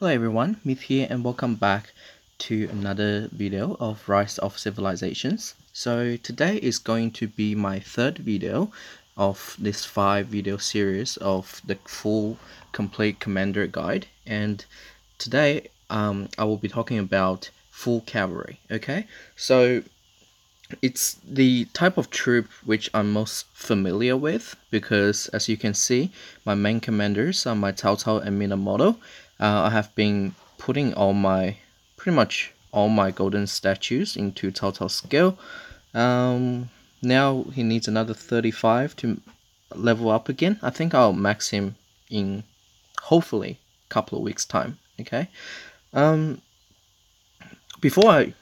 Hello everyone, Myth here and welcome back to another video of Rise of Civilizations. So today is going to be my third video of this 5-video series of the full complete commander guide, and today I will be talking about full cavalry. Okay, so it's the type of troop which I'm most familiar with because, as you can see, my main commanders are my Cao Cao and Minamoto. I have been putting pretty much all my golden statues into Cao Cao's skill. Now he needs another 35 to level up again. I think I'll max him in hopefully a couple of weeks' time. Okay. Before I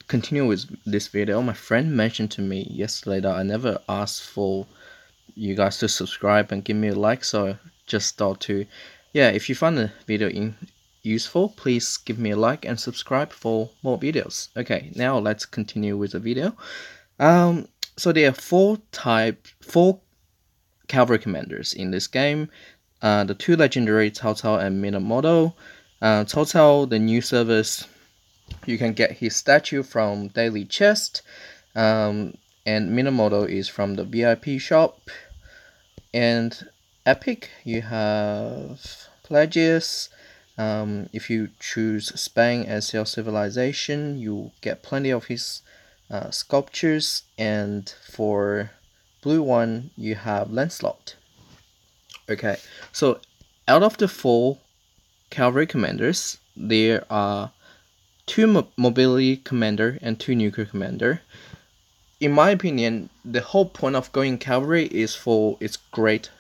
continue with this video, my friend mentioned to me yesterday that I never asked for you guys to subscribe and give me a like, so I just thought to, if you find the video useful, please give me a like and subscribe for more videos. Okay, now let's continue with the video. So there are four cavalry commanders in this game. The two legendary Cao Cao and Minamoto. Cao Cao, the new service, you can get his statue from daily chest, and Minamoto is from the VIP shop. And epic, you have Pelagius. If you choose Spain as your civilization, you get plenty of his sculptures. And for blue one, you have Lancelot. Okay, so out of the 4 cavalry commanders, there are 2 mobility commander and 2 nuclear commander. In my opinion, the whole point of going cavalry is for its great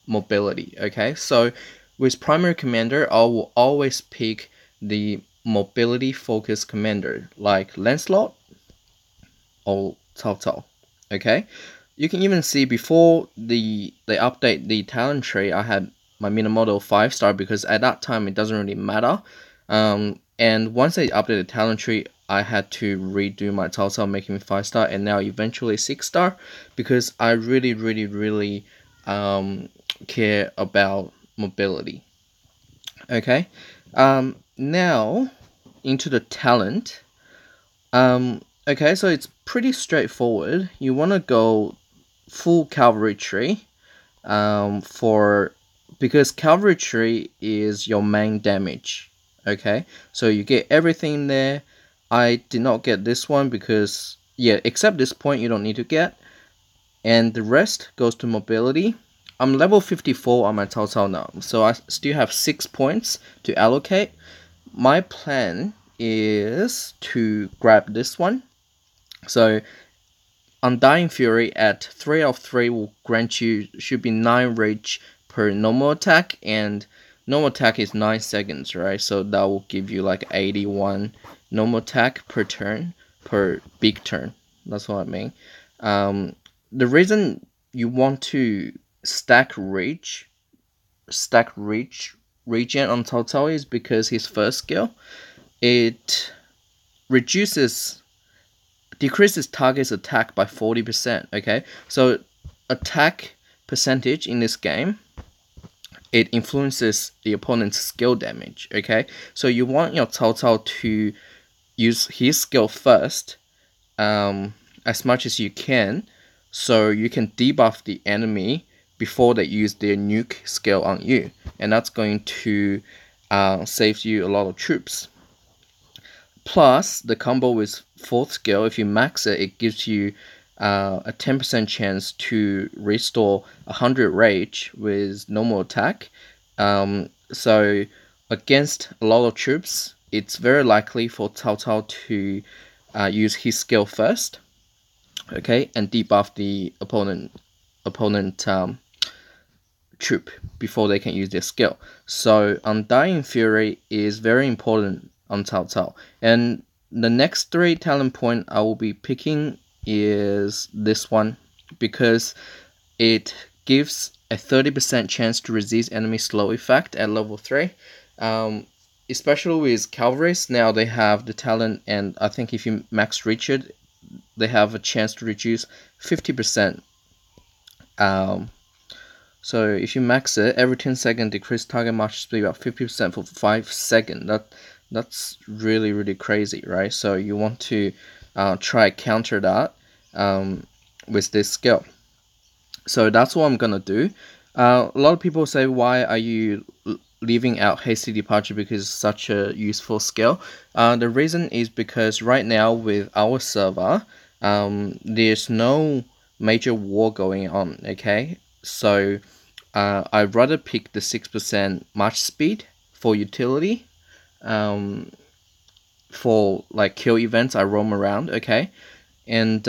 mobility. Okay, so with primary commander, I will always pick the mobility focused commander like Lancelot or Cao Cao. Okay, you can even see before they update the talent tree, I had my Minamoto 5-star because at that time it doesn't really matter. And once they updated the talent tree, I had to redo my Cao Cao, making me 5-star, and now eventually 6-star because I really care about mobility. Okay, now into the talent. Okay, so it's pretty straightforward. You want to go full cavalry tree, because cavalry tree is your main damage. Okay, so you get everything there. I did not get this one because, except this point you don't need to get, and the rest goes to mobility. I'm level 54 on my Cao Cao now, so I still have 6 points to allocate. My plan is to grab this one. So Undying Fury at 3 of 3 will grant you, should be 9 rage per normal attack, and normal attack is 9 seconds, right? So that will give you like 81 normal attack per turn, per big turn. That's what I mean. The reason you want to stack reach regen on Cao Cao is because his first skill, it decreases target's attack by 40%. Okay, so attack percentage in this game, it influences the opponent's skill damage. Okay, so you want your Cao Cao to use his skill first, as much as you can, so you can debuff the enemy before they use their nuke skill on you, and that's going to save you a lot of troops. Plus, the combo with 4th skill, if you max it, it gives you a 10% chance to restore 100 rage with normal attack. So against a lot of troops, it's very likely for Cao Cao to use his skill first, okay, and debuff the opponent troop before they can use their skill. So Undying Fury is very important on Cao Cao. And the next 3 talent point I will be picking is this one, because it gives a 30% chance to resist enemy slow effect at level 3. Especially with cavalries, now they have the talent, and I think if you max Richard, they have a chance to reduce 50% So if you max it, every 10-second decrease target march speed about 50% for 5 seconds. That's really crazy, right? So you want to try counter that with this skill. So that's what I'm gonna do. A lot of people say, why are you leaving out hasty departure because it's such a useful skill? The reason is because right now with our server, there's no major war going on. Okay, so I'd rather pick the 6% march speed for utility. For like kill events, I roam around. Okay, and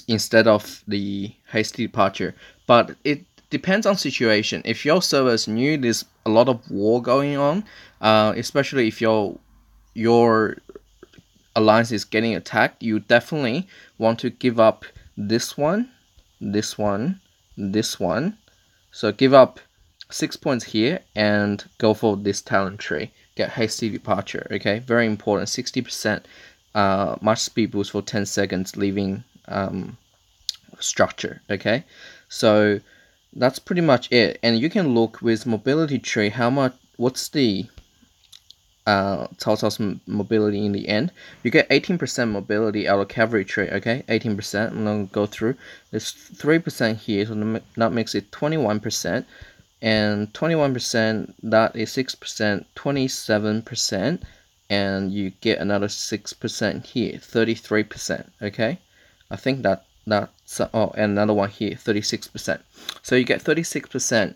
instead of the hasty departure, but it depends on situation. If your server is new, there's a lot of war going on, especially if your alliance is getting attacked, you definitely want to give up this one, this one, this one. So give up 6 points here and go for this talent tree. Get hasty departure. Okay, very important. 60% march speed boost for 10 seconds, leaving structure. Okay, so that's pretty much it. And you can look with mobility tree what's the Cao Cao's mobility in the end. You get 18% mobility out of Calvary tree. Okay, 18%. I'm gonna go through. There's 3% here, so that makes it 21%, and 21%, that is 6%, 27%, and you get another 6% here, 33%. Okay, I think that's and another one here, 36%. So you get 36%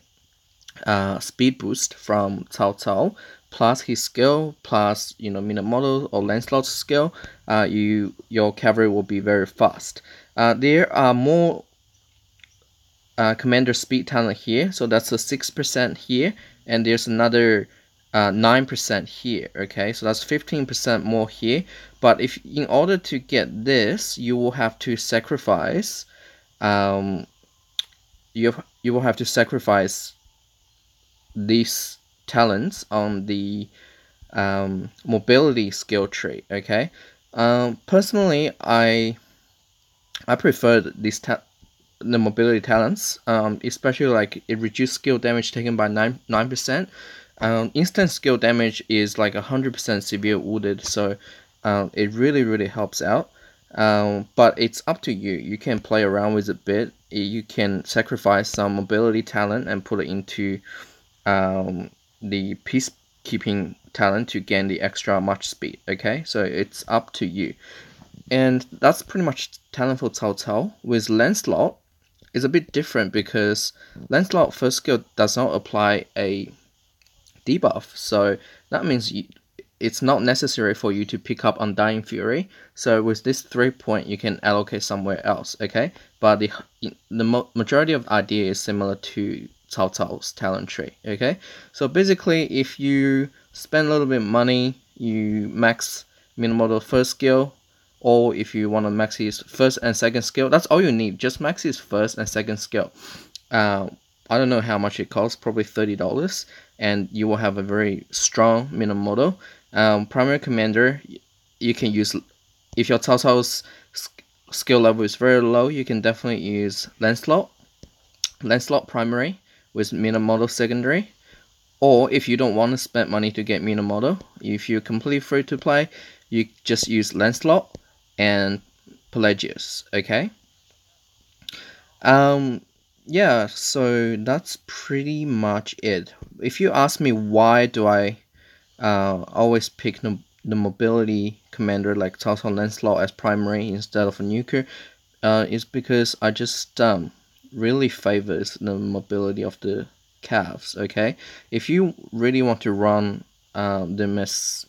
speed boost from Cao Cao, plus his skill, plus minute model or Lancelot's skill. Your cavalry will be very fast. There are more commander speed talent here, so that's a 6% here, and there's another 9% here. Okay, so that's 15% more here. But if in order to get this, you will have to sacrifice you will have to sacrifice these talents on the mobility skill tree. Okay, personally, I prefer the mobility talents, especially like it reduced skill damage taken by 9%. Instant skill damage is like 100% severe wounded, so it really helps out. But it's up to you. You can play around with it a bit. You can sacrifice some mobility talent and put it into the peacekeeping talent to gain the extra march speed. Okay, so it's up to you. And that's pretty much talent for Cao Cao. With Lancelot, it's a bit different because Lancelot first skill does not apply a debuff, so that means it's not necessary for you to pick up Undying Fury. So with this 3 point, you can allocate somewhere else. Okay, but the majority of idea is similar to Cao Cao's talent tree. Okay, so basically, if you spend a little bit of money, you max Minamoto first skill, or if you want to max his first and second skill, that's all you need. Just max his first and second skill. I don't know how much it costs, probably $30, and you will have a very strong Minamoto. Primary commander, you can use, if your Cao Cao's skill level is very low, you can definitely use Lancelot primary with Minamoto secondary. Or if you don't want to spend money to get Minamoto, if you're completely free to play, you just use Lancelot and Pelagius. Okay. Yeah, so that's pretty much it. If you ask me why do I always pick the mobility commander like Cao Cao Lancelot as primary instead of a nuker, is because I just really favors the mobility of the calves. Okay, if you really want to run them as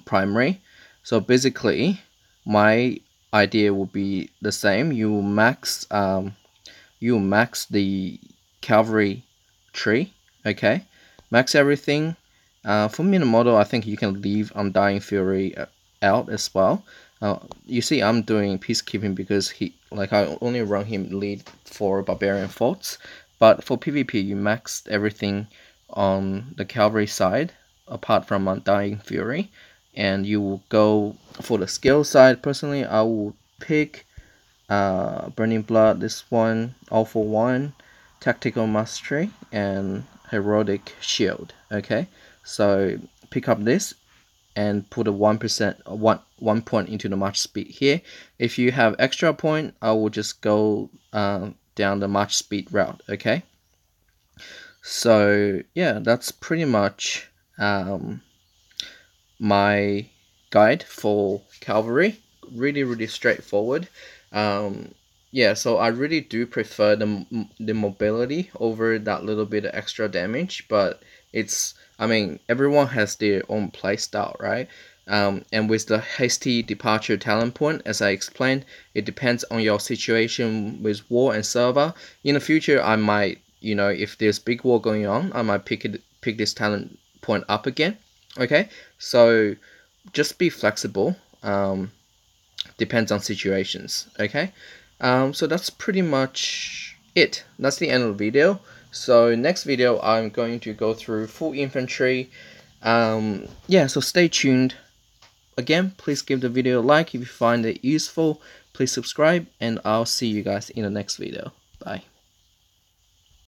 primary, so basically my idea will be the same. You max the cavalry tree. Okay, max everything. For Minamoto, I think you can leave Undying Fury out as well. You see, I'm doing peacekeeping because I only run him lead for barbarian forts. But for PvP, you maxed everything on the cavalry side, apart from Undying Fury, and you will go for the skill side. Personally, I will pick Burning Blood, this one, All for One, Tactical Mastery, and Herodic Shield. Okay, so pick up this and put a 1% one point into the march speed here. If you have extra point, I will just go down the march speed route. Okay, so yeah, that's pretty much my guide for Calvary. Really straightforward. Yeah, so I really do prefer the mobility over that little bit of extra damage, but I mean, everyone has their own play style, right? And with the hasty departure talent point, as I explained, it depends on your situation with war and server. In the future, I might, if there's big war going on, I might pick this talent point up again. Okay, so just be flexible. Depends on situations. Okay, so that's pretty much it. That's the end of the video. So next video, I'm going to go through full infantry. Yeah, so stay tuned. Again, please give the video a like if you find it useful. Please subscribe, and I'll see you guys in the next video. Bye.